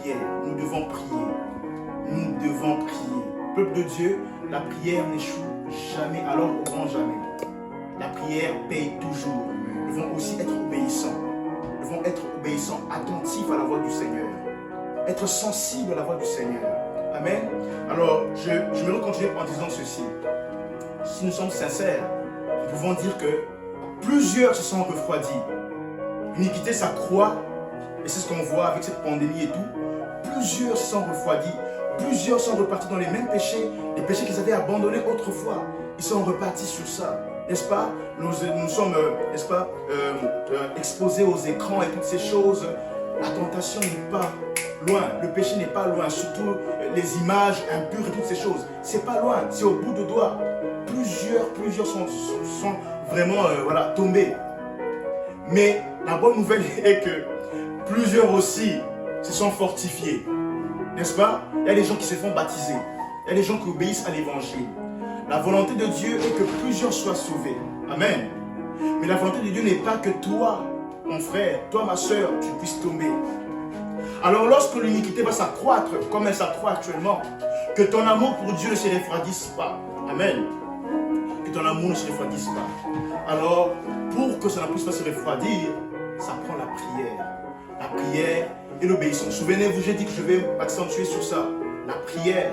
prière. Nous devons prier. Nous devons prier. Peuple de Dieu, la prière n'échoue jamais, alors au grand jamais. La prière paye toujours. Nous devons aussi être obéissants. Nous devons être obéissants, attentifs à la voix du Seigneur. Être sensibles à la voix du Seigneur. Amen. Alors, je vais continuer en disant ceci. Si nous sommes sincères, nous pouvons dire que plusieurs se sont refroidis. L'iniquité s'accroît, et c'est ce qu'on voit avec cette pandémie et tout. Plusieurs se sont refroidis. Plusieurs sont repartis dans les mêmes péchés, les péchés qu'ils avaient abandonnés autrefois. Ils sont repartis sur ça. N'est-ce pas? Nous sommes, n'est-ce pas, exposés aux écrans et toutes ces choses. La tentation n'est pas loin. Le péché n'est pas loin. Surtout les images impures et toutes ces choses. C'est pas loin. C'est au bout de doigts. Plusieurs sont vraiment voilà, tombés. Mais la bonne nouvelle est que plusieurs aussi se sont fortifiés. N'est-ce pas? Il y a des gens qui se font baptiser. Il y a des gens qui obéissent à l'évangile. La volonté de Dieu est que plusieurs soient sauvés. Amen. Mais la volonté de Dieu n'est pas que toi, mon frère, toi, ma soeur, tu puisses tomber. Alors lorsque l'iniquité va s'accroître, comme elle s'accroît actuellement, que ton amour pour Dieu ne se refroidisse pas. Amen. Que ton amour ne se refroidisse pas. Alors, pour que ça ne puisse pas se refroidir, ça prend la prière. La prière et l'obéissance. Souvenez-vous, j'ai dit que je vais m'accentuer sur ça. La prière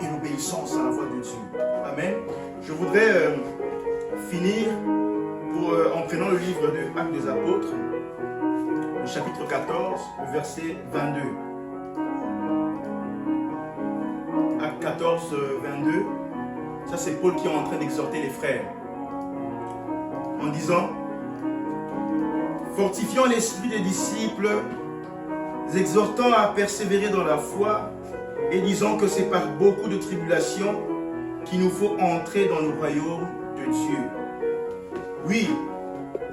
et l'obéissance à la voix de Dieu. Amen. Je voudrais finir en prenant le livre de Actes des Apôtres, le chapitre 14, le verset 22. Acte 14, 22. Ça, c'est Paul qui est en train d'exhorter les frères. En disant, fortifiant l'esprit des disciples, exhortant à persévérer dans la foi, et disant que c'est par beaucoup de tribulations qu'il nous faut entrer dans le royaume de Dieu. Oui,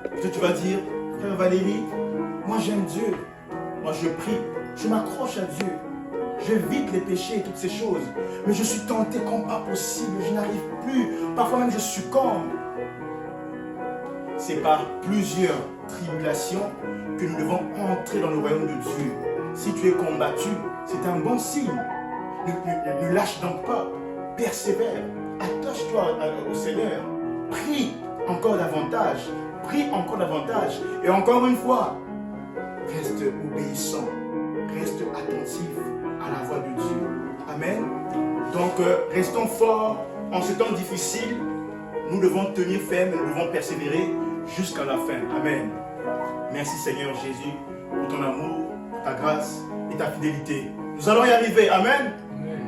peut-être tu vas dire, frère Valérie, moi j'aime Dieu, moi je prie, je m'accroche à Dieu, j'évite les péchés et toutes ces choses, mais je suis tenté comme pas possible, je n'arrive plus, parfois même je succombe. C'est par plusieurs tribulations que nous devons entrer dans le royaume de Dieu. Si tu es combattu, c'est un bon signe. Ne lâche donc pas, persévère, attache-toi au Seigneur, prie encore davantage, et encore une fois, reste obéissant, reste attentif à la voix de Dieu. Amen. Donc, restons forts en ce temps difficile. Nous devons tenir ferme, nous devons persévérer jusqu'à la fin. Amen. Merci Seigneur Jésus pour ton amour, ta grâce et ta fidélité. Nous allons y arriver. Amen.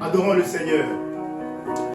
Adorons le Seigneur.